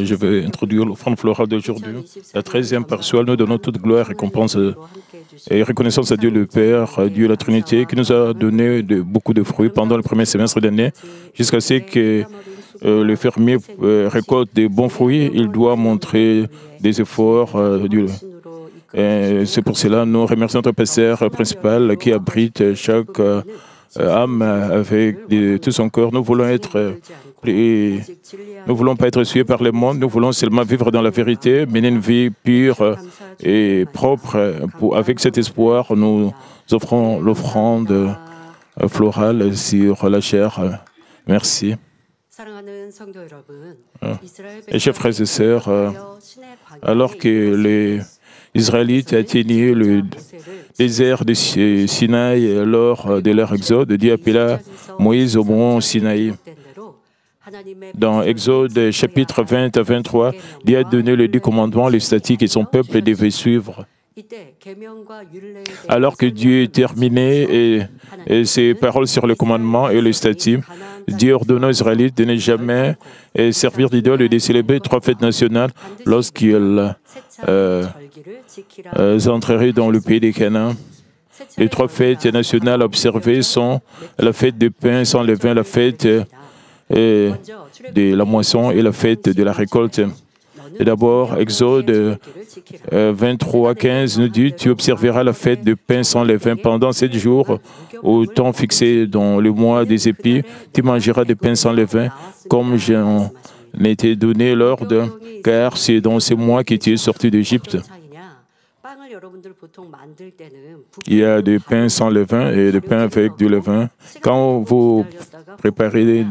Je vais introduire l'offrande florale d'aujourd'hui. La 13e par laquelle nous donnons toute gloire, récompense et reconnaissance à Dieu le Père, Dieu la Trinité, qui nous a donné beaucoup de fruits pendant le premier semestre d'année, jusqu'à ce que le fermier récolte des bons fruits. Il doit montrer des efforts. C'est pour cela que nous remercions notre pasteur principal qui abrite chaque âme avec tout son cœur. Nous voulons pas être suivis par le monde, nous voulons seulement vivre dans la vérité, mener une vie pure et propre. Avec cet espoir, nous offrons l'offrande florale sur la chair. Merci. Et chers frères et sœurs, alors que les Israélites atteignaient le désert de Sinaï lors de leur exode, Dieu appela Moïse au mont Sinaï. Dans Exode chapitre 20 à 23, Dieu a donné les 10 commandements, les statuts que son peuple devait suivre. Alors que Dieu terminait ses paroles sur le commandement et le statut, Dieu ordonna aux Israélites de ne jamais servir d'idole et de célébrer 3 fêtes nationales lorsqu'ils entreraient dans le pays des Canaan. Les 3 fêtes nationales observées sont la fête des pains sans levain, la fête de la moisson et la fête de la récolte. Et d'abord, Exode 23, 15 nous dit « Tu observeras la fête de pain sans levain pendant 7 jours, au temps fixé dans le mois des épis. Tu mangeras des pains sans levain, comme j'en ai été donné l'ordre, car c'est dans ces mois que tu es sorti d'Égypte. » Il y a des pains sans levain et des pains avec du levain. Quand vous préparez,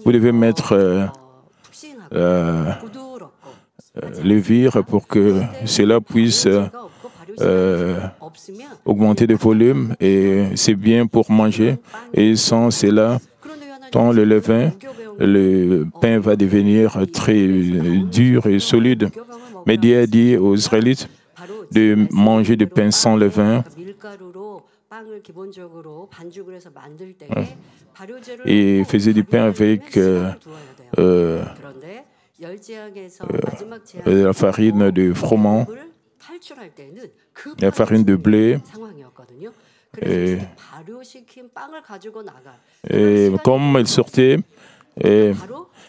vous devez mettre levure pour que cela puisse augmenter de volume et c'est bien pour manger. Et sans cela, dans le levain, le pain va devenir très dur et solide. Mais Dieu a dit aux Israélites de manger du pain sans levain. Et il faisait du pain avec la farine de froment, la farine de blé. Et comme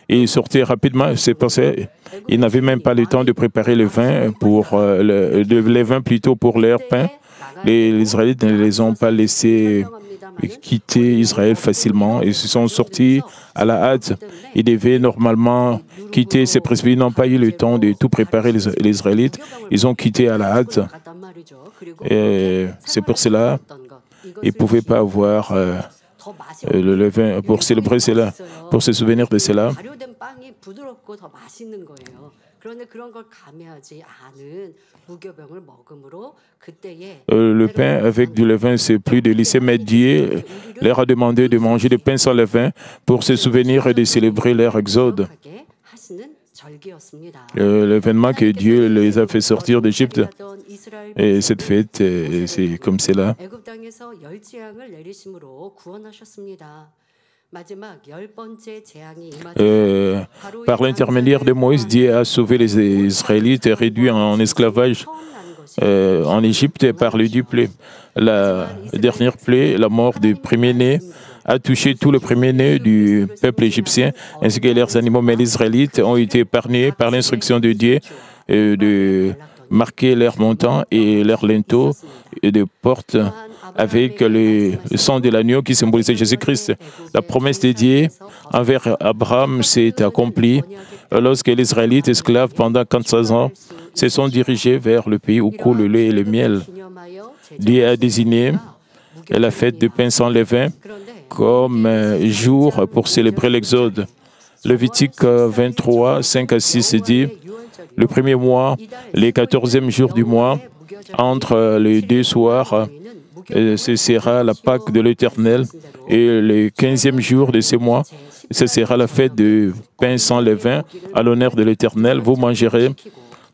il sortait rapidement, c'est parce qu'il n'avait même pas le temps de préparer le vin le vin plutôt pour leur pain. Les Israélites ne les ont pas laissés quitter Israël facilement. Ils se sont sortis à la hâte. Ils devaient normalement quitter ces presbytères. Ils n'ont pas eu le temps de tout préparer, les Israélites. Ils ont quitté à la hâte. Et c'est pour cela qu'ils ne pouvaient pas avoir le levain pour célébrer cela, pour se souvenir de cela. Le pain avec du levain, c'est plus délicieux, mais Dieu leur a demandé de manger du pain sans levain pour se souvenir et de célébrer leur exode. L'événement que Dieu les a fait sortir d'Égypte. Et cette fête, c'est comme cela. Par l'intermédiaire de Moïse, Dieu a sauvé les Israélites et réduit en esclavage en Égypte par le 10 plaies. La dernière plaie, la mort du premier-né, a touché tout le premier-né du peuple égyptien ainsi que leurs animaux. Mais les Israélites ont été épargnés par l'instruction de Dieu de marquer leurs montants et leurs linteaux et de portes avec le sang de l'agneau qui symbolisait Jésus-Christ. La promesse de Dieu envers Abraham s'est accomplie lorsque les Israélites, esclaves pendant 400 ans, se sont dirigés vers le pays où coule le lait et le miel. Dieu a désigné la fête du pain sans levain comme jour pour célébrer l'Exode. Lévitique 23, 5 à 6 dit « Le premier mois, les 14e jour du mois, entre les 2 soirs, ce sera la Pâque de l'Éternel, et le 15e jour de ce mois, ce sera la fête du pain sans levain à l'honneur de l'Éternel. Vous mangerez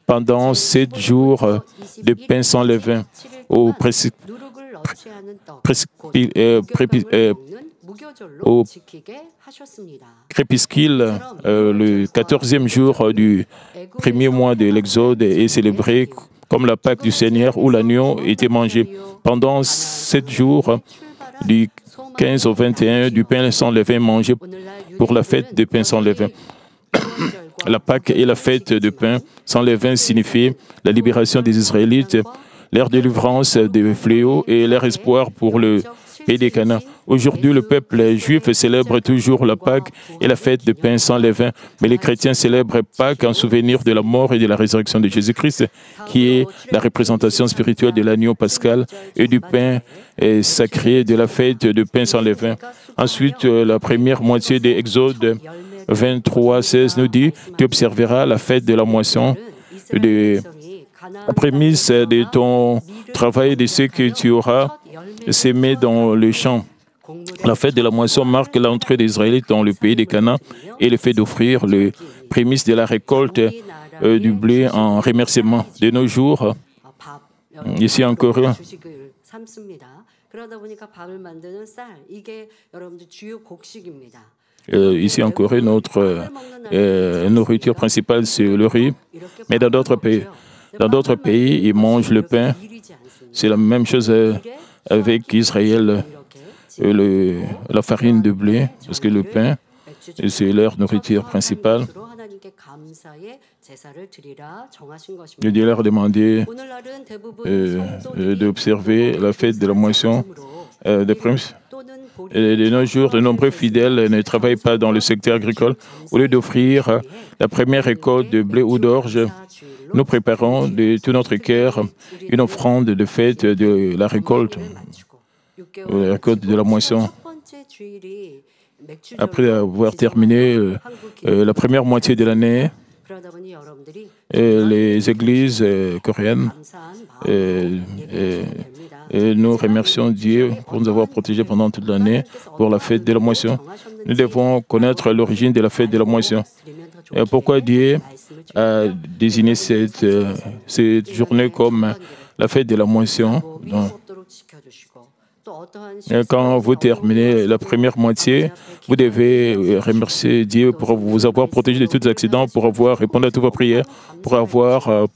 pendant 7 jours de pain sans levain au au crépuscule, le 14e jour du premier mois de l'Exode est célébré comme la Pâque du Seigneur où l'agneau était mangé. Pendant 7 jours, du 15 au 21, du pain sans levain mangé pour la fête des pains sans levain. La Pâque et la fête de pain sans levain signifient la libération des Israélites, leur délivrance des fléaux et leur espoir pour le pays des Canaan. Aujourd'hui, le peuple juif célèbre toujours la Pâque et la fête de pain sans levain, mais les chrétiens célèbrent Pâque en souvenir de la mort et de la résurrection de Jésus-Christ, qui est la représentation spirituelle de l'agneau pascal et du pain sacré de la fête de pain sans levain. Ensuite, la première moitié de Exode 23, 16 nous dit « Tu observeras la fête de la moisson, la prémisse de ton travail, de ce que tu auras sémé dans le champ. » La fête de la moisson marque l'entrée des Israélites dans le pays des Canaan et le fait d'offrir les prémices de la récolte du blé en remerciement. De nos jours, ici en Corée, notre nourriture principale, c'est le riz. Mais dans d'autres pays, ils mangent le pain. C'est la même chose avec Israël, la farine de blé, parce que le pain, c'est leur nourriture principale. Dieu leur a demandé d'observer la fête de la moisson des prémices. De nos jours, de nombreux fidèles ne travaillent pas dans le secteur agricole. Au lieu d'offrir la première récolte de blé ou d'orge, nous préparons de tout notre cœur une offrande de fête de la récolte de la moisson. Après avoir terminé la première moitié de l'année, les églises coréennes nous remercions Dieu pour nous avoir protégés pendant toute l'année pour la fête de la moisson. Nous devons connaître l'origine de la fête de la moisson. Et pourquoi Dieu a désigné cette journée comme la fête de la moisson? Et quand vous terminez la première moitié, vous devez remercier Dieu pour vous avoir protégé de tous les accidents, pour avoir répondu à toutes vos prières, pour avoir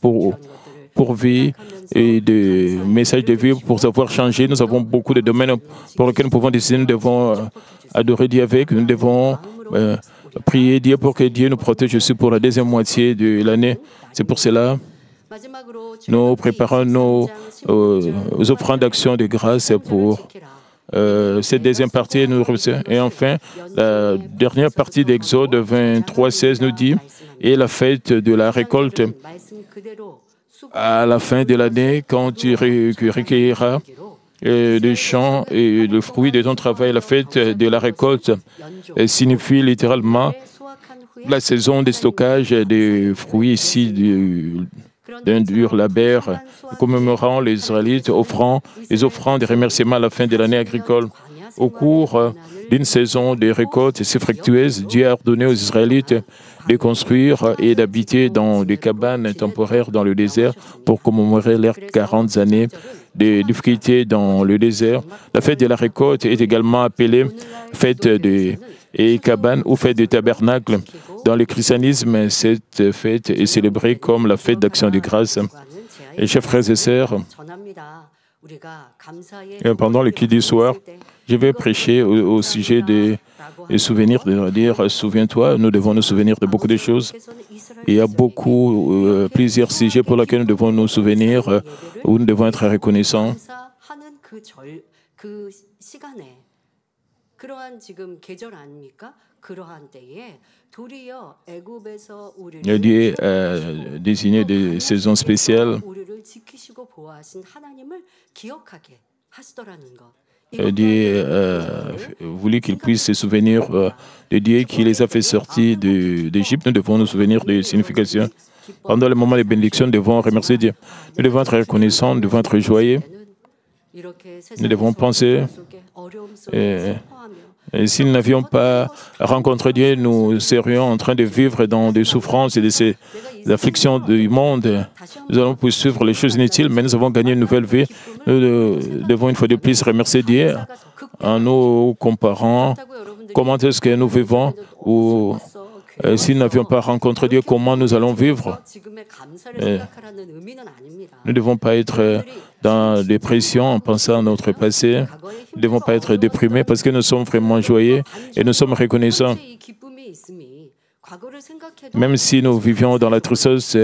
pourvu et des messages de vie, pour savoir changer. Nous avons beaucoup de domaines pour lesquels nous pouvons décider. Nous devons adorer Dieu avec. Nous devons prier Dieu pour que Dieu nous protège aussi pour la deuxième moitié de l'année. C'est pour cela nous préparons nos offrandes d'action de grâce pour cette deuxième partie. Et enfin, la dernière partie d'Exode 23, 16 nous dit « Et la fête de la récolte, à la fin de l'année, quand tu recueilleras des champs et le fruit de ton travail, la fête de la récolte signifie littéralement la saison de stockage des fruits ici d'un dur labeur, commémorant les Israélites, offrant les offrandes de remerciements à la fin de l'année agricole. Au cours d'une saison de récolte si fructueuse, Dieu a ordonné aux Israélites de construire et d'habiter dans des cabanes temporaires dans le désert pour commémorer leurs 40 années de difficultés dans le désert. La fête de la récolte est également appelée fête de cabane ou fête de tabernacle. Dans le christianisme, cette fête est célébrée comme la fête d'action de grâce. Et chers frères et sœurs, pendant le culte du soir, je vais prêcher au sujet des souvenirs, de dire, souviens-toi, nous devons nous souvenir de beaucoup de choses. Il y a plusieurs sujets pour lesquels nous devons nous souvenir, où nous devons être reconnaissants. Dieu a désigné des saisons spéciales. Dieu a voulu qu'ils puissent se souvenir de Dieu qui les a fait sortir d'Égypte. Nous devons nous souvenir des significations. Pendant le moment de bénédiction, nous devons remercier Dieu. Nous devons être reconnaissants, nous devons être joyeux. Nous devons penser. Et si nous n'avions pas rencontré Dieu, nous serions en train de vivre dans des souffrances et des afflictions du monde. Nous allons poursuivre les choses inutiles, mais nous avons gagné une nouvelle vie. Nous devons une fois de plus remercier Dieu en nous comparant comment est-ce que nous vivons ou si nous n'avions pas rencontré Dieu, comment nous allons vivre. Nous ne devons pas être dans la dépression en pensant à notre passé. Nous ne devons pas être déprimés parce que nous sommes vraiment joyeux et nous sommes reconnaissants. Même si nous vivions dans la tristesse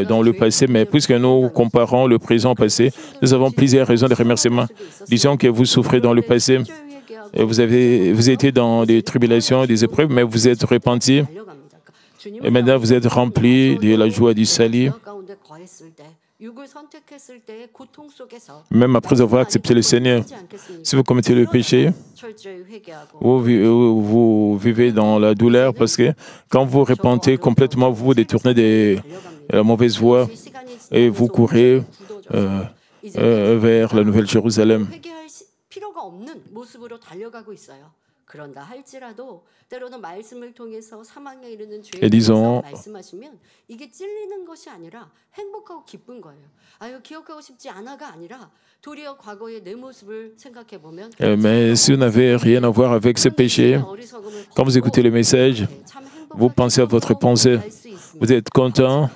dans le passé, mais puisque nous comparons le présent au passé, nous avons plusieurs raisons de remerciement. Disons que vous souffrez dans le passé, et vous étiez dans des tribulations, des épreuves, mais vous êtes repentis. Et maintenant, vous êtes remplis de la joie du salut. Même après avoir accepté le Seigneur, si vous commettez le péché, vous vivez dans la douleur parce que quand vous repentez complètement, vous vous détournez de la mauvaise voie et vous courez vers la Nouvelle Jérusalem. Et disons, mais si vous n'avez rien à voir avec ce péché, quand vous écoutez le message, vous pensez à votre pensée, vous êtes content.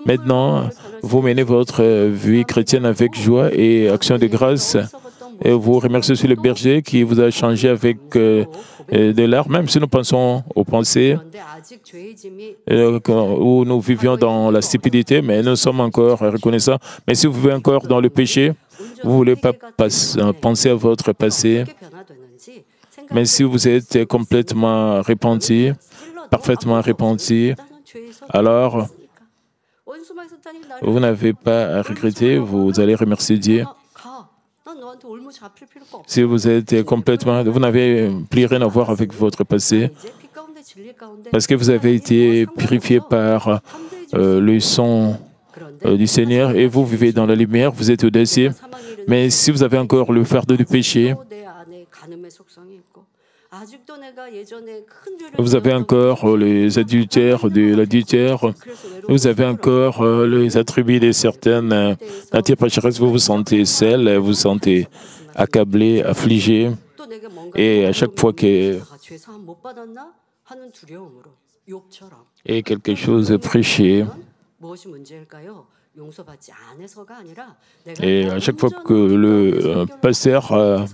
Maintenant, vous menez votre vie chrétienne avec joie et action de grâce. Et vous remerciez aussi le berger qui vous a changé avec de l'art, même si nous pensons aux pensées où nous vivions dans la stupidité, mais nous sommes encore reconnaissants. Mais si vous vivez encore dans le péché, vous ne voulez pas penser à votre passé. Mais si vous êtes complètement repenti, parfaitement repenti, alors vous n'avez pas à regretter, vous allez remercier Dieu. Si vous êtes complètement, vous n'avez plus rien à voir avec votre passé, parce que vous avez été purifié par le sang du Seigneur et vous vivez dans la lumière, vous êtes audacieux. Mais si vous avez encore le fardeau du péché, vous avez encore les adultères de l'adultère, vous avez encore les attributs de certaines natures pécheresses, vous vous sentez seul, vous vous sentez accablé, affligé, et à chaque fois que quelque chose est prêché, et à chaque fois que le pasteur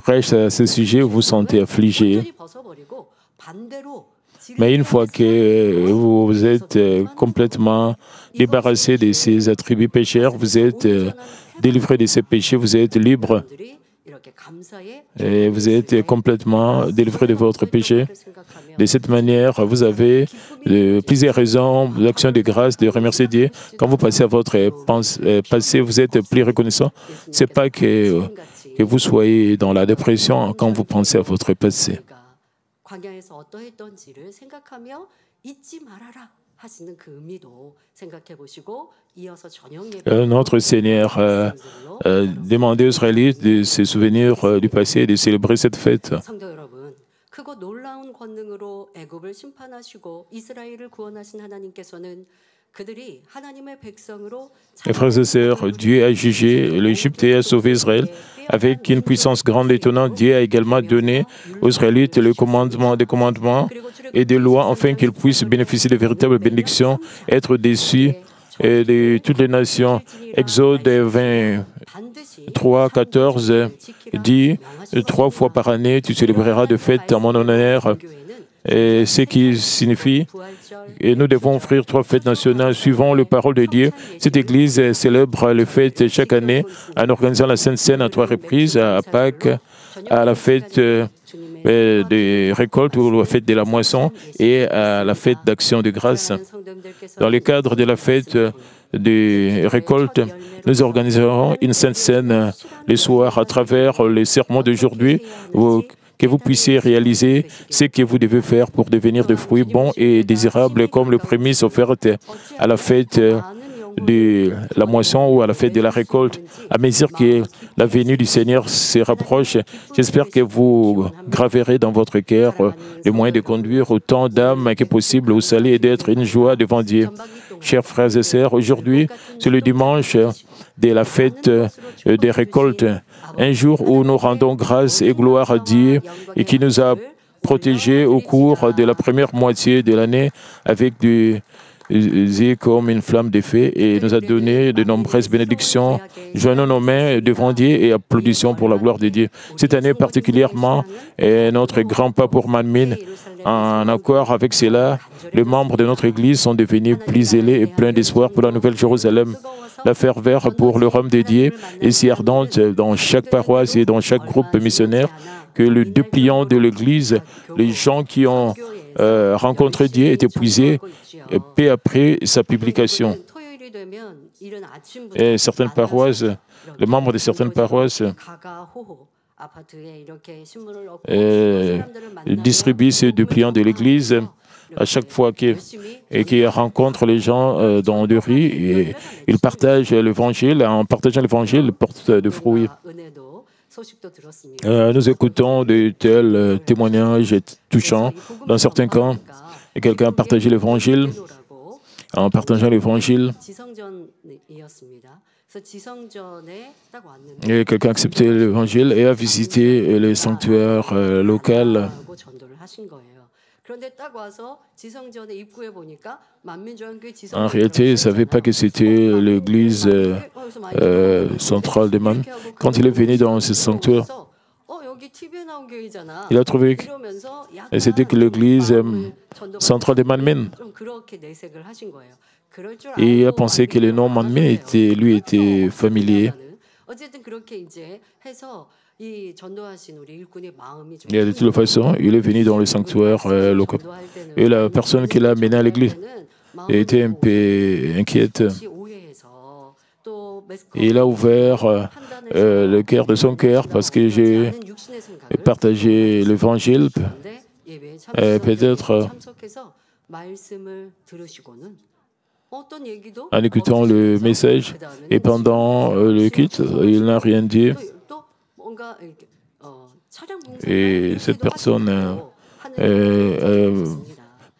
prêche à ce sujet, vous vous sentez affligé. Mais une fois que vous êtes complètement débarrassé de ces attributs pécheurs, vous êtes délivré de ces péchés, vous êtes libre et vous êtes complètement délivré de votre péché. De cette manière, vous avez plusieurs raisons d'action de grâce, de remercier Dieu. Quand vous passez à votre passé, vous êtes plus reconnaissant. Ce n'est pas que vous soyez dans la dépression quand vous pensez à votre passé. Notre Seigneur demandait aux Israélites de se souvenir du passé et de célébrer cette fête. Mes frères et sœurs, Dieu a jugé l'Égypte et a sauvé Israël. Avec une puissance grande et étonnante, Dieu a également donné aux Israélites le commandement des commandements et des lois, afin qu'ils puissent bénéficier de véritables bénédictions, être déçus de toutes les nations. Exode 23, 14 dit, 3 fois par année, tu célébreras de fêtes en mon honneur. Et ce qui signifie que nous devons offrir 3 fêtes nationales suivant les paroles de Dieu. Cette Église célèbre les fêtes chaque année en organisant la Sainte Seine à 3 reprises, à Pâques, à la fête des récoltes ou la fête de la moisson et à la fête d'action de grâce. Dans le cadre de la fête des récoltes, nous organiserons une Sainte Seine le soir à travers les sermons d'aujourd'hui, que vous puissiez réaliser ce que vous devez faire pour devenir des fruits bons et désirables comme les prémices offertes à la fête de la moisson ou à la fête de la récolte. À mesure que la venue du Seigneur se rapproche, j'espère que vous graverez dans votre cœur les moyens de conduire autant d'âmes que possible au salut et d'être une joie devant Dieu. Chers frères et sœurs, aujourd'hui, c'est le dimanche de la fête des récoltes, un jour où nous rendons grâce et gloire à Dieu et qui nous a protégés au cours de la première moitié de l'année avec du comme une flamme de feu et nous a donné de nombreuses bénédictions. Joignons nos mains devant Dieu et applaudissons pour la gloire de Dieu. Cette année particulièrement, notre grand pape pour Manmin, en accord avec cela, les membres de notre Église sont devenus plus zélés et pleins d'espoir pour la Nouvelle Jérusalem. La ferveur pour le royaume de Dieu est si ardente dans chaque paroisse et dans chaque groupe missionnaire que le dépliant de l'Église, les gens qui ont rencontré Dieu est épuisé peu après sa publication. Et certaines paroisses, les membres de certaines paroisses distribuent ce dépliant de l'Église à chaque fois qu'ils rencontrent les gens dans des rues et ils partagent l'Évangile. En partageant l'Évangile, ils portent de fruits. Nous écoutons de tels témoignages touchants. Dans certains cas, quelqu'un a partagé l'Évangile. En partageant l'Évangile, et quelqu'un a accepté l'Évangile et a visité les sanctuaires locaux. En réalité, il ne savait pas que c'était l'église centrale de Man. Quand il est venu dans ce sanctuaire, il a trouvé que c'était l'église centrale de Manmin. Et il a pensé que le nom Manmin lui était familier. Et de toute façon, il est venu dans le sanctuaire local. Et la personne qui l'a amené à l'église était un peu inquiète. Et il a ouvert le cœur de son cœur parce que j'ai partagé l'évangile. Peut-être en écoutant le message et pendant le culte, il n'a rien dit. Et cette personne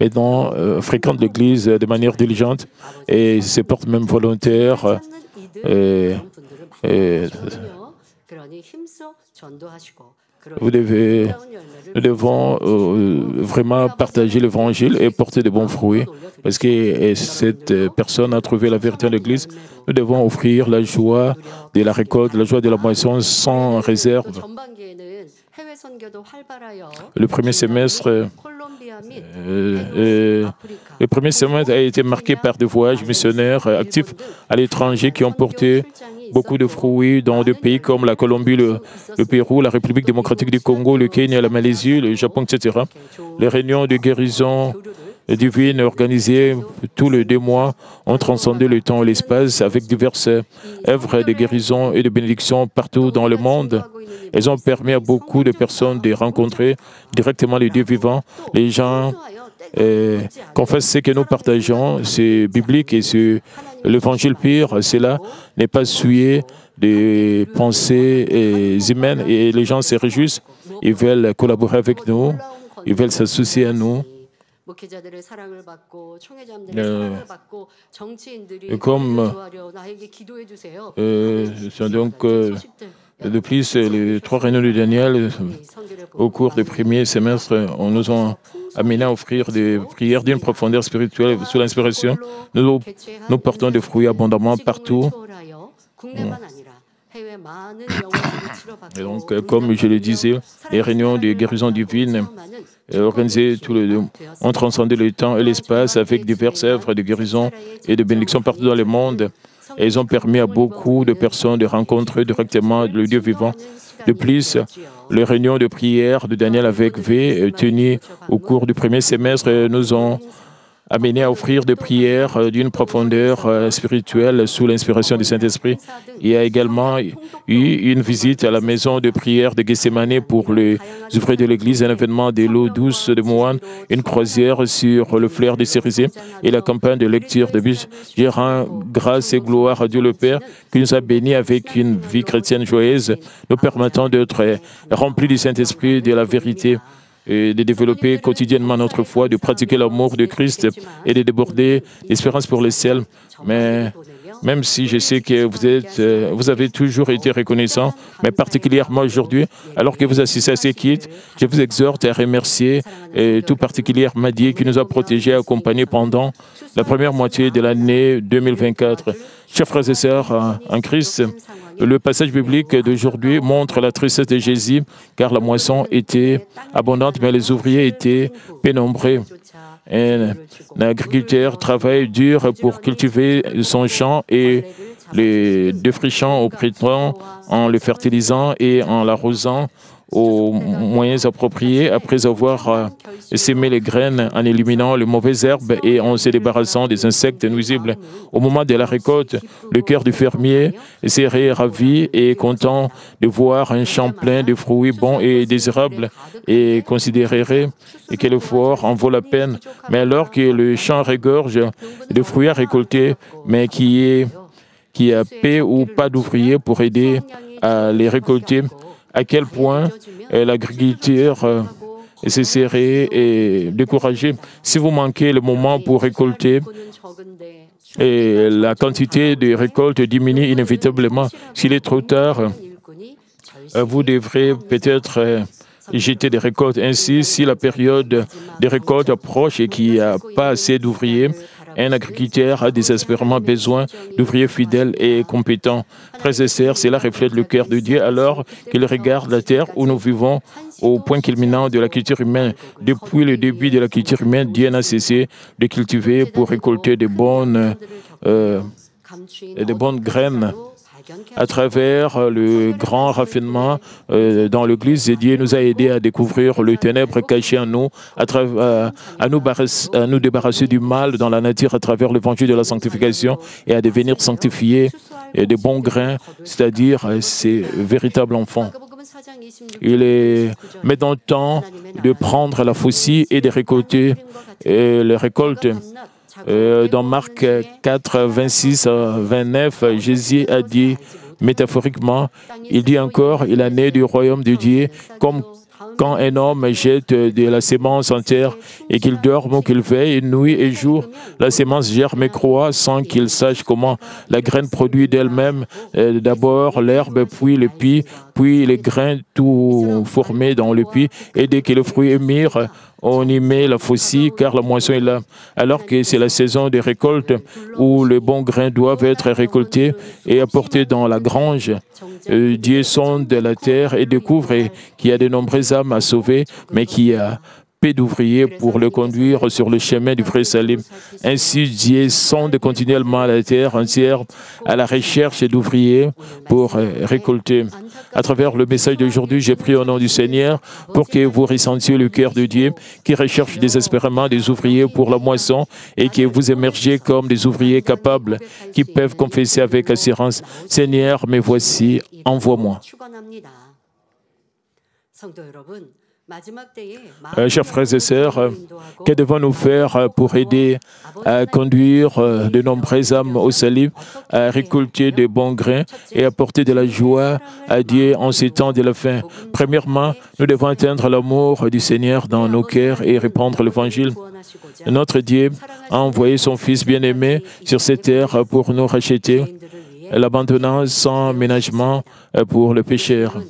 maintenant fréquente l'église de manière diligente et se porte même volontaire. Nous devons vraiment partager l'évangile et porter de bons fruits parce que cette personne a trouvé la vérité de l'Église. Nous devons offrir la joie de la récolte, la joie de la moisson sans réserve. Le premier semestre a été marqué par des voyages missionnaires actifs à l'étranger qui ont porté beaucoup de fruits dans des pays comme la Colombie, le Pérou, la République démocratique du Congo, le Kenya, la Malaisie, le Japon, etc. Les réunions de guérison divine organisées tous les 2 mois ont transcendé le temps et l'espace avec diverses œuvres de guérison et de bénédiction partout dans le monde. Elles ont permis à beaucoup de personnes de rencontrer directement le Dieu vivant. Les gens confessent ce que nous partageons, c'est biblique et c'est l'évangile pur. Cela n'est pas souillé des pensées humaines et les gens se réjouissent. Ils veulent collaborer avec nous, ils veulent s'associer à nous. Comme donc de plus, les 3 réunions de Daniel, au cours du premier semestre, on nous a amené à offrir des prières d'une profondeur spirituelle sous l'inspiration. Nous portons des fruits abondamment partout. Et donc, comme je le disais, les réunions de guérison divine organisées tous les 2 ont transcendé le temps et l'espace avec diverses œuvres de guérison et de bénédiction partout dans le monde. Et ils ont permis à beaucoup de personnes de rencontrer directement le Dieu vivant. De plus, les réunions de prière de Daniel avec V tenues au cours du premier semestre nous ont amenés à offrir des prières d'une profondeur spirituelle sous l'inspiration du Saint-Esprit. Il y a également eu une visite à la maison de prière de Gethsemane pour les ouvriers de l'Église, un événement de l'eau douce de Moine, une croisière sur le fleuve des Cérizés et la campagne de lecture de Biche. Je rends grâce et gloire à Dieu le Père qui nous a bénis avec une vie chrétienne joyeuse, nous permettant d'être remplis du Saint-Esprit, de la vérité et de développer quotidiennement notre foi, de pratiquer l'amour de Christ et de déborder l'espérance pour les ciels. Mais même si je sais que vous avez toujours été reconnaissant, mais particulièrement aujourd'hui, alors que vous assistez à ces kits, je vous exhorte à remercier tout particulièrement Dieu qui nous a protégés et accompagnés pendant la première moitié de l'année 2024. Chers frères et sœurs en Christ, le passage biblique d'aujourd'hui montre la tristesse de Jésus, car la moisson était abondante, mais les ouvriers étaient peu nombreux. Un agriculteur travaille dur pour cultiver son champ et le défrichant au printemps en le fertilisant et en l'arrosant aux moyens appropriés après avoir sémé les graines en éliminant les mauvaises herbes et en se débarrassant des insectes nuisibles. Au moment de la récolte, le cœur du fermier serait ravi et content de voir un champ plein de fruits bons et désirables et considérerait que l'effort en vaut la peine. Mais alors que le champ regorge de fruits à récolter, mais qui a peu ou pas d'ouvriers pour aider à les récolter, à quel point l'agriculteur se serait découragé. Si vous manquez le moment pour récolter, et la quantité de récoltes diminue inévitablement. S'il est trop tard, vous devrez peut-être jeter des récoltes. Ainsi, si la période de récolte approche et qu'il n'y a pas assez d'ouvriers, un agriculteur a désespérément besoin d'ouvriers fidèles et compétents. Frères et sœurs, cela reflète le cœur de Dieu alors qu'il regarde la terre où nous vivons au point culminant de la culture humaine. Depuis le début de la culture humaine, Dieu n'a cessé de cultiver pour récolter de bonnes graines. À travers le grand raffinement dans l'Église, Dieu nous a aidés à découvrir le ténèbre caché en nous, à nous débarrasser du mal dans la nature à travers l'évangile de la sanctification et à devenir sanctifiés et de bons grains, c'est-à-dire ces véritables enfants. Il est maintenant temps de prendre la faucille et de récolter les récoltes. Dans Marc 4, 26 à 29, Jésus a dit métaphoriquement, il dit encore, il est né du royaume de Dieu comme quand un homme jette de la sémence en terre et qu'il dorme ou qu'il veille nuit et jour, la sémence germe et croît sans qu'il sache comment. La graine produit d'elle-même d'abord l'herbe, puis le pis, puis les grains tout formés dans le pis, et dès que le fruit est mûr, on y met la faucille car la moisson est là. Alors que c'est la saison des récoltes où les bons grains doivent être récoltés et apportés dans la grange, Dieu sonde la terre et découvre qu'il y a de nombreuses âmes à sauver, mais qu'il y a peu d'ouvriers pour le conduire sur le chemin du vrai salut. Ainsi, Dieu sonde continuellement la terre entière à la recherche d'ouvriers pour récolter. À travers le message d'aujourd'hui, j'ai prié au nom du Seigneur pour que vous ressentiez le cœur de Dieu qui recherche désespérément des ouvriers pour la moisson et que vous émergez comme des ouvriers capables qui peuvent confesser avec assurance « Seigneur, me voici, envoie-moi ». Chers frères et sœurs, que devons-nous faire pour aider à conduire de nombreuses âmes au salut, à récolter de bons grains et apporter de la joie à Dieu en ces temps de la fin? Premièrement, nous devons atteindre l'amour du Seigneur dans nos cœurs et répandre l'Évangile. Notre Dieu a envoyé son Fils bien-aimé sur cette terre pour nous racheter, l'abandonnant sans ménagement pour le pécheur.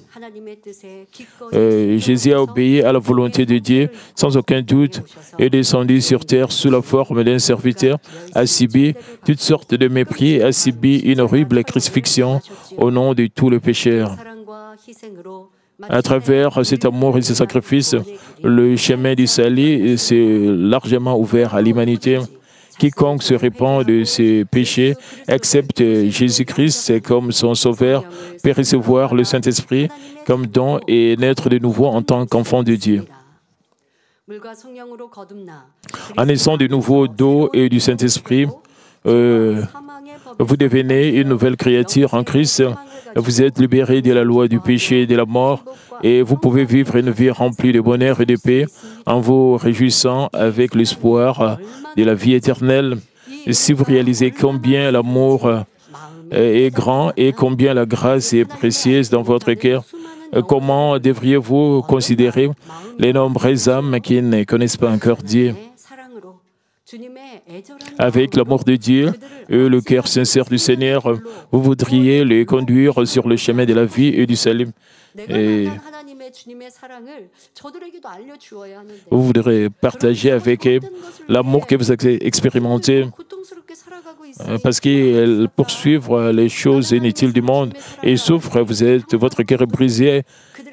Jésus a obéi à la volonté de Dieu sans aucun doute et descendu sur terre sous la forme d'un serviteur, a subi toutes sortes de mépris et a subi une horrible crucifixion au nom de tous les pécheurs. À travers cet amour et ce sacrifice, le chemin du salut s'est largement ouvert à l'humanité. Quiconque se répand de ses péchés, accepte Jésus-Christ comme son sauveur, peut recevoir le Saint-Esprit comme don et naître de nouveau en tant qu'enfant de Dieu. En naissant de nouveau d'eau et du Saint-Esprit, vous devenez une nouvelle créature en Christ. Vous êtes libérés de la loi du péché et de la mort et vous pouvez vivre une vie remplie de bonheur et de paix en vous réjouissant avec l'espoir de la vie éternelle. Et si vous réalisez combien l'amour est grand et combien la grâce est précieuse dans votre cœur, Comment devriez-vous considérer les nombreuses âmes qui ne connaissent pas encore Dieu? Avec l'amour de Dieu et le cœur sincère du Seigneur, vous voudriez les conduire sur le chemin de la vie et du salut. Et vous voudrez partager avec eux l'amour que vous avez expérimenté, parce qu'ils poursuivent les choses inutiles du monde et ils souffrent. Votre cœur est brisé.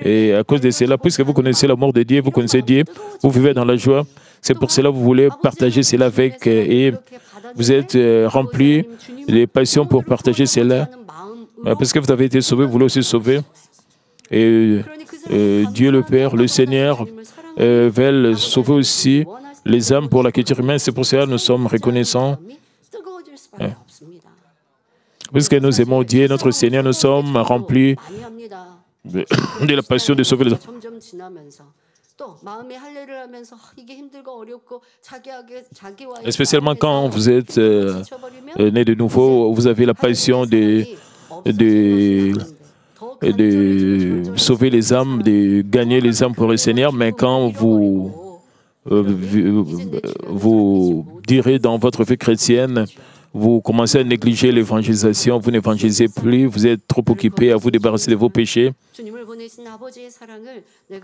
Et à cause de cela, puisque vous connaissez l'amour de Dieu, vous connaissez Dieu, vous vivez dans la joie. C'est pour cela que vous voulez partager cela avec et vous êtes rempli de passion pour partager cela. Parce que vous avez été sauvé, vous voulez aussi sauver. Et Dieu le Père, le Seigneur, veulent sauver aussi les âmes pour la culture humaine. C'est pour cela que nous sommes reconnaissants. Puisque nous aimons Dieu, notre Seigneur, nous sommes remplis de la passion de sauver les âmes. Spécialement quand vous êtes né de nouveau, vous avez la passion de sauver les âmes, de gagner les âmes pour le Seigneur, mais quand vous direz dans votre vie chrétienne, vous commencez à négliger l'évangélisation, vous n'évangélisez plus, vous êtes trop occupé à vous débarrasser de vos péchés.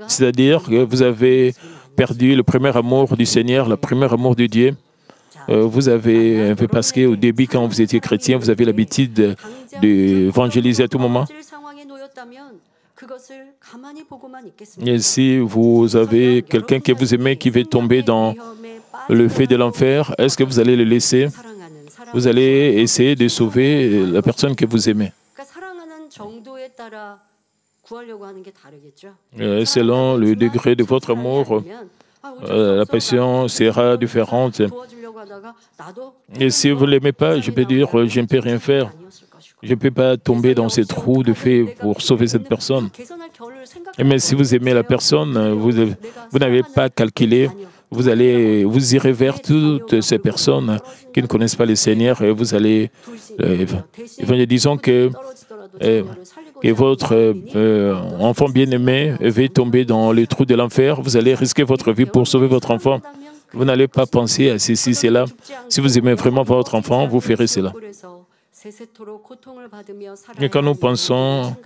C'est-à-dire que vous avez perdu le premier amour du Seigneur, le premier amour de Dieu. Vous avez, parce qu'au début, quand vous étiez chrétien, vous avez l'habitude d'évangéliser à tout moment. Et si vous avez quelqu'un que vous aimez qui veut tomber dans le feu de l'enfer, est-ce que vous allez le laisser? Vous allez essayer de sauver la personne que vous aimez. Selon le degré de votre amour, la passion sera différente. Et si vous ne l'aimez pas, je peux dire, je ne peux rien faire. Je ne peux pas tomber dans ces trous de feu pour sauver cette personne. Mais si vous aimez la personne, vous n'avez pas calculé. Vous irez vers toutes ces personnes qui ne connaissent pas le Seigneur et vous allez, disons que votre enfant bien-aimé veut tomber dans le trou de l'enfer, vous allez risquer votre vie pour sauver votre enfant. Vous n'allez pas penser à ceci, cela. Si vous aimez vraiment votre enfant, vous ferez cela. Et quand nous pensons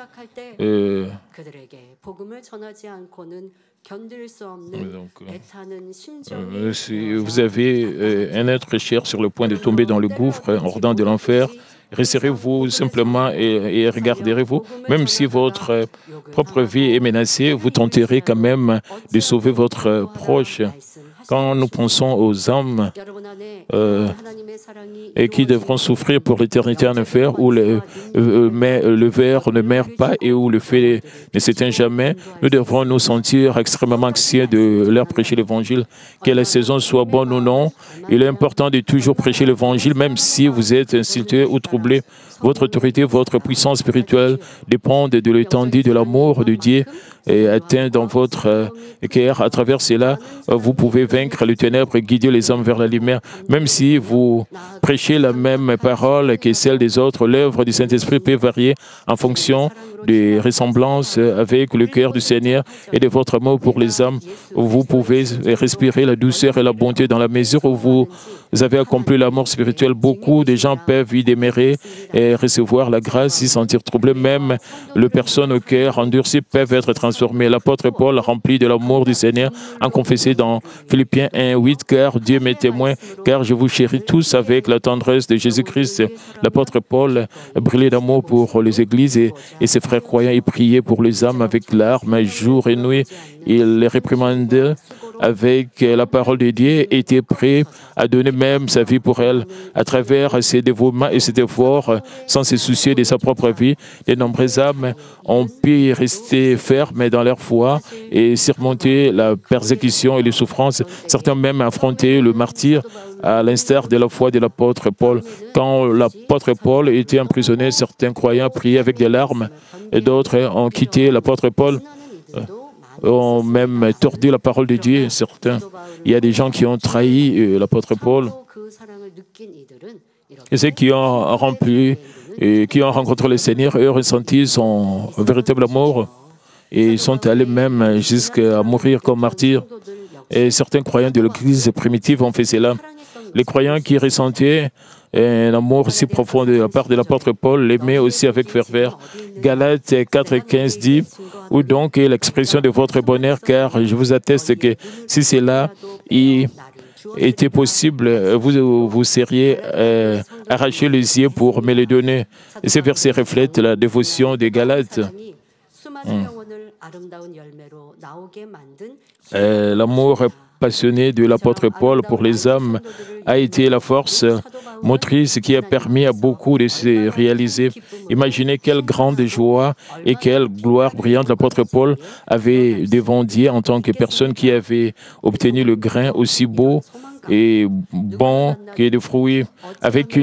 si vous avez un être cher sur le point de tomber dans le gouffre ardent de l'enfer, resterez-vous simplement et regarderez-vous. Même si votre propre vie est menacée, vous tenterez quand même de sauver votre proche. Quand nous pensons aux âmes et qui devront souffrir pour l'éternité en enfer, où le verre ne meurt pas et où le feu ne s'éteint jamais, nous devrons nous sentir extrêmement anxieux de leur prêcher l'Évangile. Que la saison soit bonne ou non, il est important de toujours prêcher l'Évangile, même si vous êtes insulté ou troublé. Votre autorité, votre puissance spirituelle dépendent de l'étendue de l'amour de Dieu et atteint dans votre cœur. À travers cela, vous pouvez vaincre les ténèbres et guider les hommes vers la lumière. Même si vous prêchez la même parole que celle des autres, l'œuvre du Saint-Esprit peut varier en fonction des ressemblances avec le cœur du Seigneur et de votre amour pour les âmes. Vous pouvez respirer la douceur et la bonté dans la mesure où vous avez accompli l'amour spirituel. Beaucoup de gens peuvent y demeurer et recevoir la grâce, y sentir troublés. Même les personnes au cœur endurci peuvent être transformées. L'apôtre Paul, rempli de l'amour du Seigneur, a confessé dans Philippiens 1:8, « Car Dieu m'est témoin, car je vous chéris tous avec la tendresse de Jésus-Christ. » L'apôtre Paul brillait d'amour pour les églises et ses frères croyants. Il priait pour les âmes avec larmes, jour et nuit. Il les réprimandait avec la parole de Dieu et était prêt à donner même sa vie pour elle. À travers ses dévouements et ses efforts, sans se soucier de sa propre vie, de nombreuses âmes ont pu rester fermes dans leur foi et surmonter la persécution et les souffrances. Certains même affronté le martyre, à l'instar de la foi de l'apôtre Paul. Quand l'apôtre Paul était emprisonné, certains croyants priaient avec des larmes et d'autres ont quitté l'apôtre Paul, ont même tordu la parole de Dieu. Certains, il y a des gens qui ont trahi l'apôtre Paul. Et ceux qui ont rempli et qui ont rencontré le Seigneur et ont ressenti son véritable amour, et sont allés même jusqu'à mourir comme martyrs. Et certains croyants de l'Église primitive ont fait cela. Les croyants qui ressentaient un amour si profond de la part de l'apôtre Paul l'aimaient aussi avec ferveur. Galates 4,15 dit « Où donc est l'expression de votre bonheur, car je vous atteste que si cela était possible, vous seriez arraché les yeux pour me les donner. » Et ces versets reflètent la dévotion des Galates. L'amour passionné de l'apôtre Paul pour les âmes a été la force motrice qui a permis à beaucoup de se réaliser. Imaginez quelle grande joie et quelle gloire brillante l'apôtre Paul avait devant Dieu en tant que personne qui avait obtenu le grain aussi beau et bon que des fruits, avec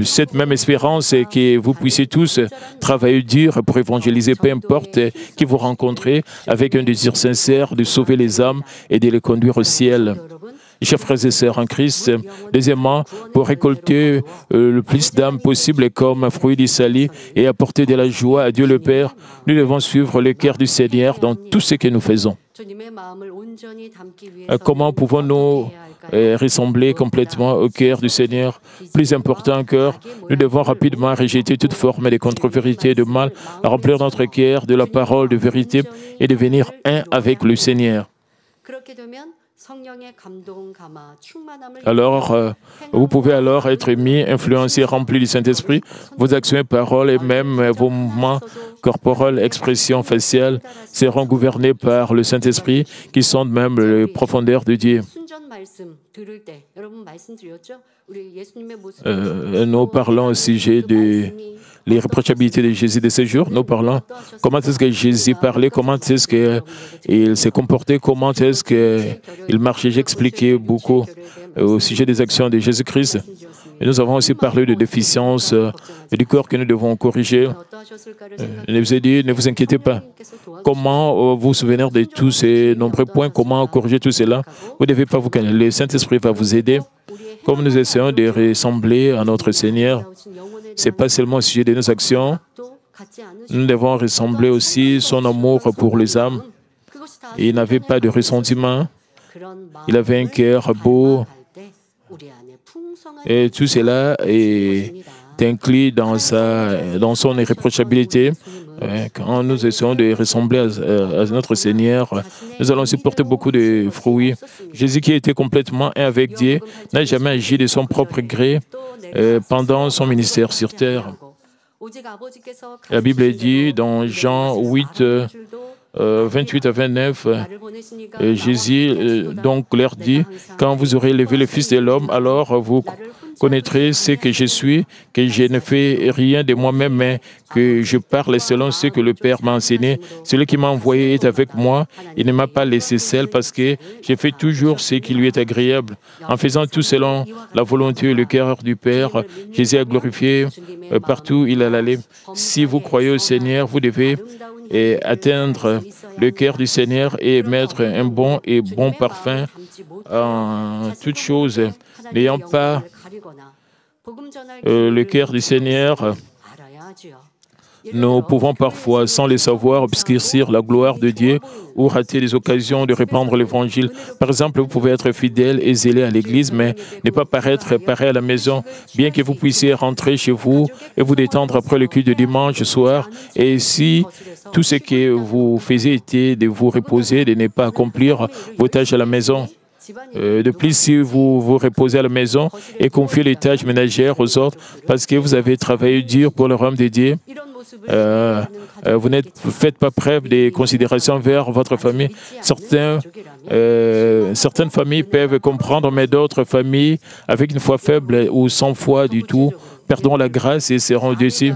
cette même espérance que vous puissiez tous travailler dur pour évangéliser, peu importe qui vous rencontrez, avec un désir sincère de sauver les âmes et de les conduire au ciel. Chers frères et sœurs en Christ, deuxièmement, pour récolter le plus d'âmes possible comme un fruit d'Isalie et apporter de la joie à Dieu le Père, nous devons suivre le cœur du Seigneur dans tout ce que nous faisons. Comment pouvons-nous ressembler complètement au cœur du Seigneur? Plus important encore, nous devons rapidement rejeter toute forme de contre-vérité et de mal, remplir notre cœur de la parole de vérité et devenir un avec le Seigneur. Alors, vous pouvez alors être mis, influencé, rempli du Saint-Esprit. Vos actions et paroles et même vos mouvements corporels, expressions faciales seront gouvernés par le Saint-Esprit qui sonde même les profondeurs de Dieu. Nous parlons au sujet de l'irréprochabilité de Jésus de ce jour. Nous parlons comment est-ce que Jésus parlait, comment est-ce qu'il s'est comporté, comment est-ce qu'il marchait. J'ai expliqué beaucoup au sujet des actions de Jésus-Christ. Et nous avons aussi parlé de déficiences du corps que nous devons corriger. Je vous ai dit, ne vous inquiétez pas. Comment vous souvenir de tous ces nombreux points, comment corriger tout cela? Vous ne devez pas vous calmer. Le Saint-Esprit va vous aider. Comme nous essayons de ressembler à notre Seigneur, ce n'est pas seulement au sujet de nos actions. Nous devons ressembler aussi son amour pour les âmes. Il n'avait pas de ressentiment. Il avait un cœur beau. Et tout cela est inclus dans son irréprochabilité. Quand nous essayons de ressembler à notre Seigneur, nous allons supporter beaucoup de fruits. Jésus, qui était complètement un avec Dieu, n'a jamais agi de son propre gré pendant son ministère sur terre. La Bible dit dans Jean 8, 28 à 29, Jésus donc leur dit, « Quand vous aurez élevé le Fils de l'homme, alors vous connaîtrez ce que je suis, que je ne fais rien de moi-même, mais que je parle selon ce que le Père m'a enseigné. Celui qui m'a envoyé est avec moi. Il ne m'a pas laissé seul parce que je fais toujours ce qui lui est agréable. En faisant tout selon la volonté et le cœur du Père, Jésus a glorifié partout où il allait. Si vous croyez au Seigneur, vous devez atteindre le cœur du Seigneur et mettre un bon et bon parfum en toutes choses, n'ayant pas le cœur du Seigneur. Nous pouvons parfois, sans le savoir, obscurcir la gloire de Dieu ou rater les occasions de répandre l'Évangile. Par exemple, vous pouvez être fidèle et zélé à l'Église, mais ne pas paraître pareil à la maison, bien que vous puissiez rentrer chez vous et vous détendre après le culte de dimanche soir. Et si tout ce que vous faisiez était de vous reposer, de ne pas accomplir vos tâches à la maison. De plus, si vous vous reposez à la maison et confiez les tâches ménagères aux autres parce que vous avez travaillé dur pour le royaume de Dieu, vous ne faites pas preuve de considération vers votre famille. Certaines familles peuvent comprendre, mais d'autres familles, avec une foi faible ou sans foi du tout, perdront la grâce et seront déçues.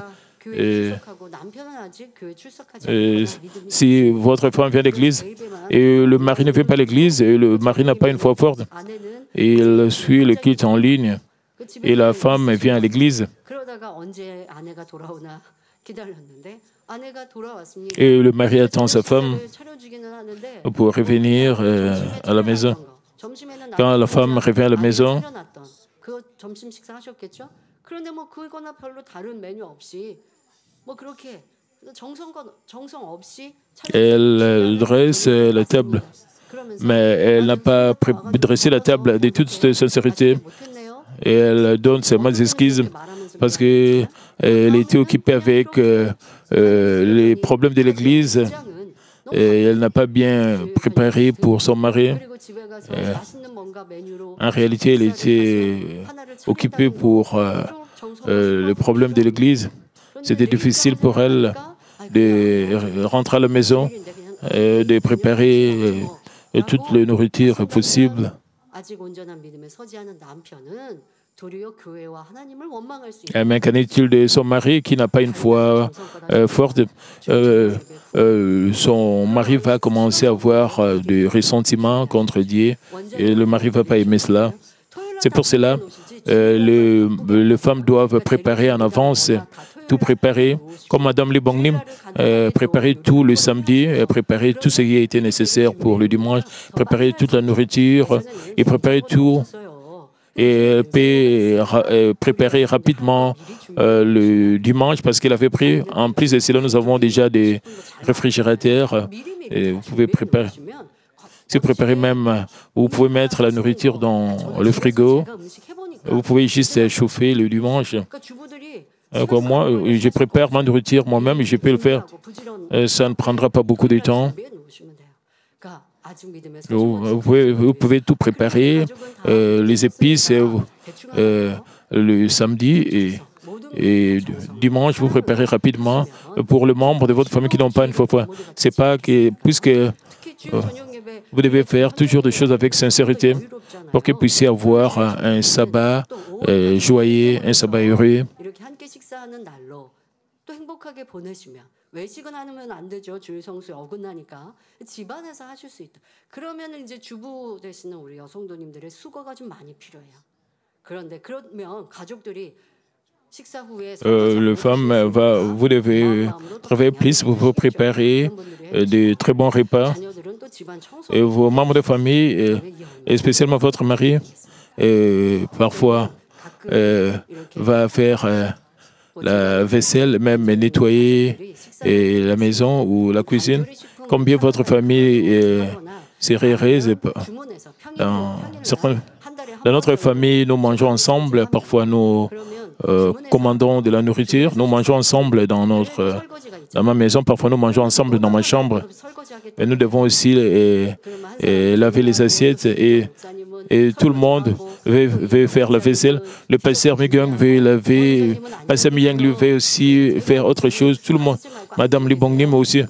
Si votre femme vient à l'église et le mari ne vient pas à l'église et le mari n'a pas une foi forte, et il suit le culte en ligne et la femme vient à l'église et le mari attend sa femme pour revenir à la maison. Quand la femme revient à la maison, Elle dresse la table, mais elle n'a pas dressé la table de toute sincérité. Et elle donne ses mains exquises parce qu'elle était occupée avec les problèmes de l'Église et elle n'a pas bien préparé pour son mari. En réalité, elle était occupée pour les problèmes de l'Église. C'était difficile pour elle de rentrer à la maison et de préparer toute la nourriture possible. Mais qu'en est-il de son mari qui n'a pas une foi forte? Son mari va commencer à avoir des ressentiments contre Dieu et le mari ne va pas aimer cela. C'est pour cela que les femmes doivent préparer en avance, tout préparer, comme Madame Libongnim, préparer tout le samedi, préparer tout ce qui a été nécessaire pour le dimanche, préparer toute la nourriture et préparer tout. Et elle peut préparer rapidement le dimanche parce qu'elle avait pris. En plus de cela, nous avons déjà des réfrigérateurs. Et vous pouvez préparer. Si vous préparez même, vous pouvez mettre la nourriture dans le frigo. Vous pouvez juste chauffer le dimanche. Moi, je prépare ma nourriture moi-même, je peux le faire. Ça ne prendra pas beaucoup de temps. Vous pouvez tout préparer, les épices, le samedi et dimanche, vous préparez rapidement pour les membres de votre famille qui n'ont pas une foi. C'est pas que, puisque vous devez faire toujours des choses avec sincérité pour que vous puissiez avoir un sabbat joyeux, un sabbat heureux. 외식은 하면 안 되죠. 주일 성수에 어긋나니까 집안에서 하실 수 있다. 그러면 이제 주부 되시는 우리 여성도님들의 수고가 좀 많이 필요해요. 그런데 그러면 가족들이 식사 후에 le femme vous devez travailler plus pour vous préparer de très bons repas. Et vos membres de famille, et spécialement votre mari, parfois va faire la vaisselle, même nettoyer et la maison ou la cuisine. Combien votre famille serait heureuse. Dans notre famille, nous mangeons ensemble. Parfois, nous commandons de la nourriture. Nous mangeons ensemble dans ma maison. Parfois, nous mangeons ensemble dans ma chambre. Et nous devons aussi laver les assiettes et tout le monde veut faire la vaisselle. Le pasteur Migyang veut laver, pasteur Migyang lui veut aussi faire autre chose. Tout le monde, Madame Libongnim aussi.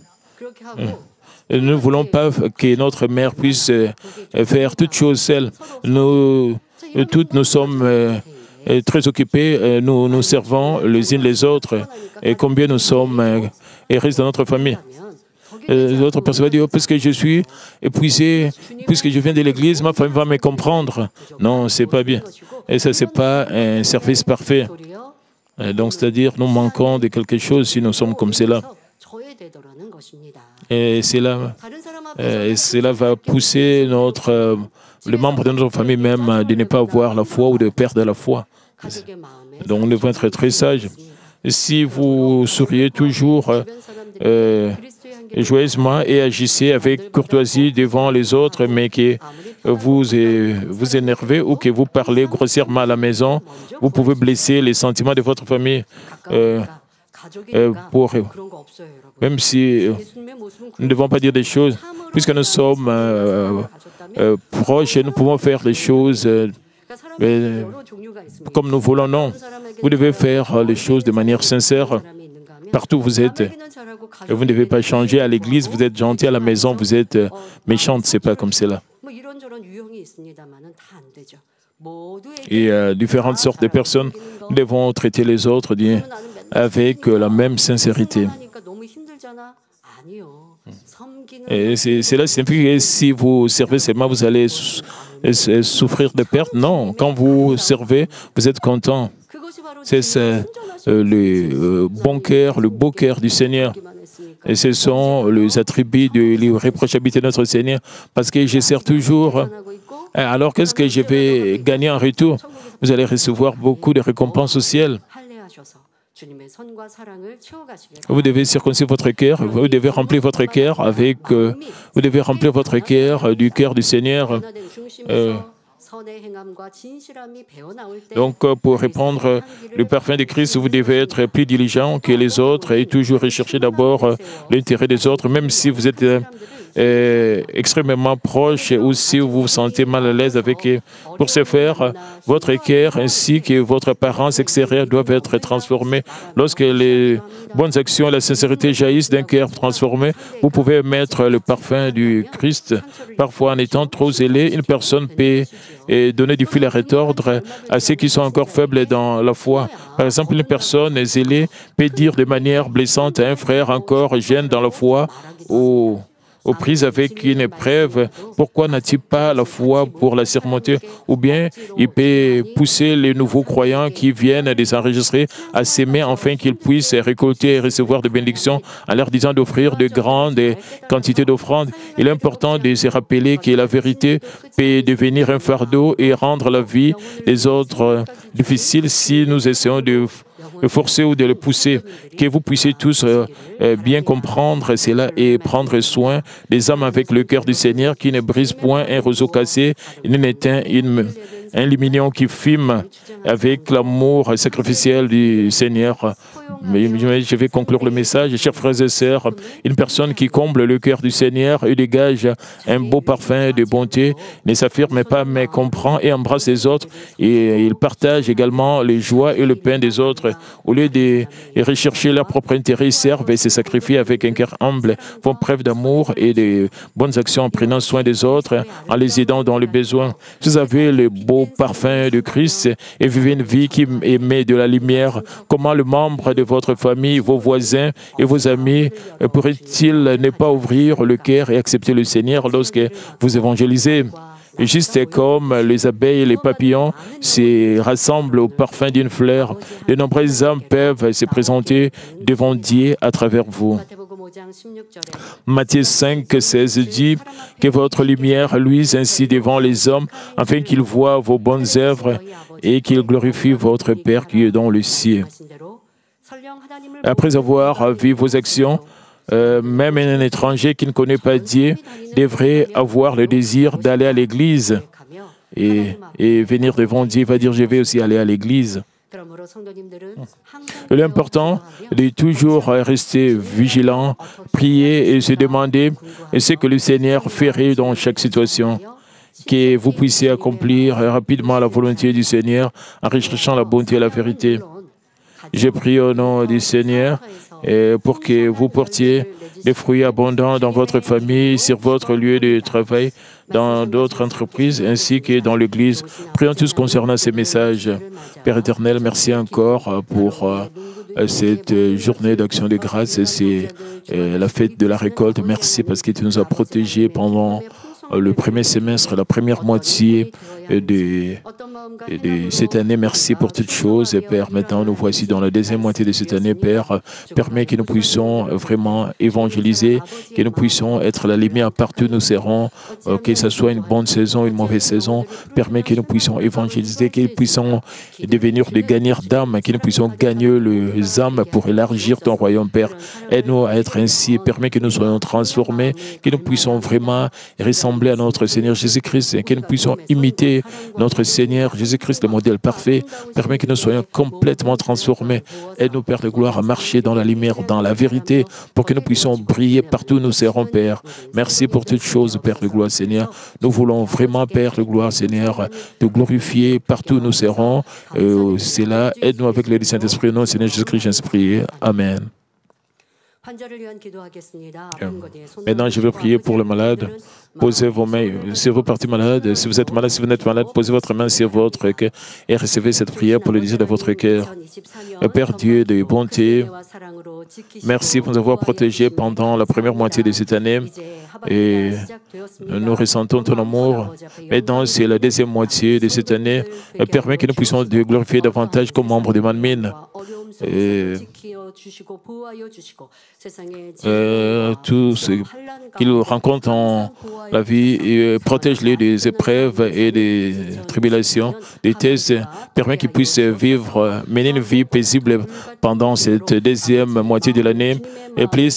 Nous ne voulons pas que notre mère puisse faire toutes choses seule. Nous sommes très occupés, nous servons les uns les autres. Et combien nous sommes heureux dans notre famille. Les autres personnes vont dire, puisque je suis épuisé, puisque je viens de l'église, ma famille va me comprendre. Non, c'est pas bien. Et ça, c'est pas un service parfait. Donc, c'est-à-dire, nous manquons de quelque chose si nous sommes comme cela. Et cela va pousser les membres de notre famille même de ne pas avoir la foi ou de perdre la foi. Donc, nous devons être très sages. Si vous souriez toujours joyeusement et agissez avec courtoisie devant les autres, mais que vous énervez ou que vous parlez grossièrement à la maison, vous pouvez blesser les sentiments de votre famille. Même si nous ne devons pas dire des choses, puisque nous sommes proches et nous pouvons faire des choses comme nous voulons, non. Vous devez faire les choses de manière sincère. Partout où vous êtes. Et vous ne devez pas changer à l'église, vous êtes gentil à la maison, vous êtes méchante, c'est pas comme cela. Et différentes sortes de personnes devront traiter les autres avec la même sincérité. Et cela signifie que si vous servez seulement, vous allez souffrir de pertes. Non, quand vous servez, vous êtes content. C'est le bon cœur, le beau cœur du Seigneur. Et ce sont les attributs de l'irréprochabilité de notre Seigneur. Parce que je sers toujours. Alors, qu'est-ce que je vais gagner en retour? Vous allez recevoir beaucoup de récompenses au ciel. Vous devez circoncire votre cœur, vous devez remplir votre cœur avec, vous devez remplir votre cœur du cœur du Seigneur. Donc, pour répandre le parfum de Christ, vous devez être plus diligent que les autres et toujours rechercher d'abord l'intérêt des autres, même si vous êtes extrêmement proche ou si vous vous sentez mal à l'aise avec eux. Pour ce faire, votre cœur ainsi que votre apparence extérieure doivent être transformés. Lorsque les bonnes actions et la sincérité jaillissent d'un cœur transformé, vous pouvez mettre le parfum du Christ. Parfois, en étant trop zélé, une personne peut donner du fil à retordre à ceux qui sont encore faibles dans la foi. Par exemple, une personne zélée peut dire de manière blessante à un frère encore jeune dans la foi ou aux prises avec une épreuve, pourquoi n'a-t-il pas la foi pour la surmonter? Ou bien il peut pousser les nouveaux croyants qui viennent de s'enregistrer à s'aimer afin qu'ils puissent récolter et recevoir des bénédictions en leur disant d'offrir de grandes quantités d'offrandes. Il est important de se rappeler que la vérité peut devenir un fardeau et rendre la vie des autres difficile si nous essayons de le forcer ou de le pousser, que vous puissiez tous bien comprendre cela et prendre soin des âmes avec le cœur du Seigneur qui ne brise point un roseau cassé, ni n'éteint un lumignon qui fume avec l'amour sacrificiel du Seigneur. Mais je vais conclure le message. Chers frères et sœurs, une personne qui comble le cœur du Seigneur et dégage un beau parfum de bonté ne s'affirme pas, mais comprend et embrasse les autres. Et il partage également les joies et le pain des autres. Au lieu de rechercher leur propre intérêt, ils servent et se sacrifient avec un cœur humble, font preuve d'amour et de bonnes actions en prenant soin des autres, en les aidant dans le besoin. Vous avez le beau parfum de Christ et vivez une vie qui émet de la lumière. Comment le membre de votre famille, vos voisins et vos amis pourraient-ils ne pas ouvrir le cœur et accepter le Seigneur lorsque vous évangélisez? Juste comme les abeilles et les papillons se rassemblent au parfum d'une fleur, de nombreuses âmes peuvent se présenter devant Dieu à travers vous. Matthieu 5, 16 dit que votre lumière luise ainsi devant les hommes, afin qu'ils voient vos bonnes œuvres et qu'ils glorifient votre Père qui est dans le ciel. Après avoir vu vos actions, même un étranger qui ne connaît pas Dieu devrait avoir le désir d'aller à l'église et venir devant Dieu, va dire je vais aussi aller à l'église. L'important est de toujours rester vigilant, prier et se demander ce que le Seigneur ferait dans chaque situation, que vous puissiez accomplir rapidement la volonté du Seigneur en recherchant la bonté et la vérité. Je prie au nom du Seigneur pour que vous portiez des fruits abondants dans votre famille, sur votre lieu de travail, dans d'autres entreprises, ainsi que dans l'Église. Prions tous concernant ces messages. Père éternel, merci encore pour cette journée d'action de grâce. C'est la fête de la récolte. Merci parce que tu nous as protégés pendant le premier semestre, la première moitié de cette année. Merci pour toutes choses, Père. Maintenant, nous voici dans la deuxième moitié de cette année, Père. Permets que nous puissions vraiment évangéliser, que nous puissions être la lumière partout où nous serons, que ce soit une bonne saison, une mauvaise saison. Permets que nous puissions évangéliser, que nous puissions devenir des gagneurs d'âmes, que nous puissions gagner les âmes pour élargir ton royaume, Père. Aide-nous à être ainsi. Permets que nous soyons transformés, que nous puissions vraiment ressembler à notre Seigneur Jésus-Christ, que nous puissions imiter notre Seigneur Jésus-Christ, le modèle parfait. Permet que nous soyons complètement transformés. Aide-nous, Père de gloire, à marcher dans la lumière, dans la vérité, pour que nous puissions briller partout où nous serons, Père. Merci pour toutes choses, Père de gloire, Seigneur. Nous voulons vraiment, Père de gloire, Seigneur, te glorifier partout où nous serons. C'est là. Aide-nous avec le Saint-Esprit, au nom du Seigneur Jésus-Christ, j'ai prié. Amen. Maintenant, je veux prier pour le malade. Posez vos mains sur vos parties malades. Si vous êtes malade, si vous n'êtes malade, posez votre main sur votre cœur et recevez cette prière pour le désir de votre cœur. Père Dieu de bonté, merci pour nous avoir protégés pendant la première moitié de cette année et nous ressentons ton amour. Maintenant, c'est la deuxième moitié de cette année. Permets que nous puissions te glorifier davantage comme membres de Manmin. tout ce qu'ils rencontrent dans la vie, et protège-les des épreuves et des tribulations, des tests, permet qu'ils puissent vivre, mener une vie paisible pendant cette deuxième moitié de l'année, et puis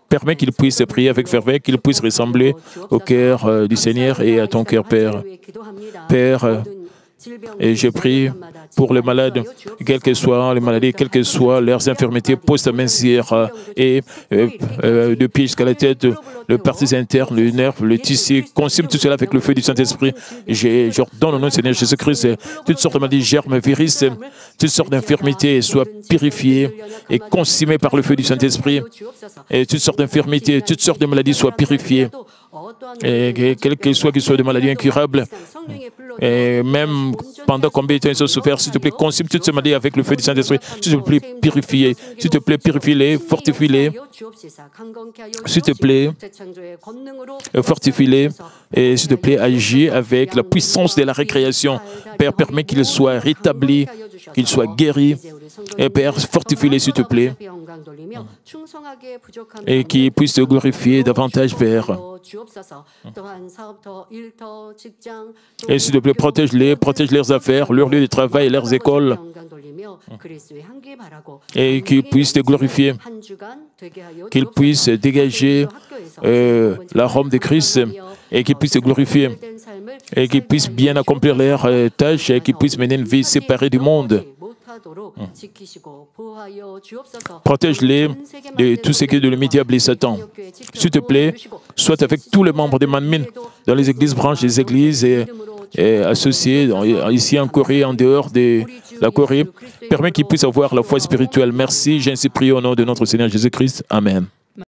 permet qu'ils puissent prier avec ferveur, qu'ils puissent ressembler au cœur du Seigneur et à ton cœur, Père. Père, et je prie pour les malades, quelles que soient les maladies, quelles que soient leurs infirmités, pose ta main sur et de pied jusqu'à la tête, le parties internes, le nerf, le tissu, consume tout cela avec le feu du Saint-Esprit. J'ordonne au nom du Seigneur Jésus-Christ, toutes sortes de maladies, germes, virus, toutes sortes d'infirmités soient purifiées et consumées par le feu du Saint-Esprit. Et toutes sortes d'infirmités, toutes sortes de maladies soient purifiées. Et quelles que soient des maladies incurables, et même pendant combien de temps ils ont souffert, s'il te plaît, consume toutes ces maladies avec le feu du Saint-Esprit. S'il te plaît, purifie-les. S'il te plaît, purifie-les, fortifie-les. S'il te plaît, fortifie-les. Et s'il te plaît, agis avec la puissance de la récréation. Père, permets qu'ils soient rétablis, qu'ils soient guéris. Et Père, fortifie-les, s'il te plaît. Et qu'ils puissent te glorifier davantage, Père. Et s'il te plaît, protège-les, protège leurs affaires, leurs lieux de travail, leurs écoles. Et qu'ils puissent te glorifier. Qu'ils puissent dégager l'arôme de Christ et qu'ils puissent te glorifier. Et qu'ils puissent bien accomplir leurs tâches et qu'ils puissent mener une vie séparée du monde. Protège-les de tout ce qui est de l'ennemi diable et Satan. S'il te plaît, sois avec tous les membres de Manmin, dans les églises, branches des églises et associés, ici en Corée, en dehors de la Corée. Permets qu'ils puissent avoir la foi spirituelle. Merci, j'ai ainsi prié au nom de notre Seigneur Jésus-Christ. Amen.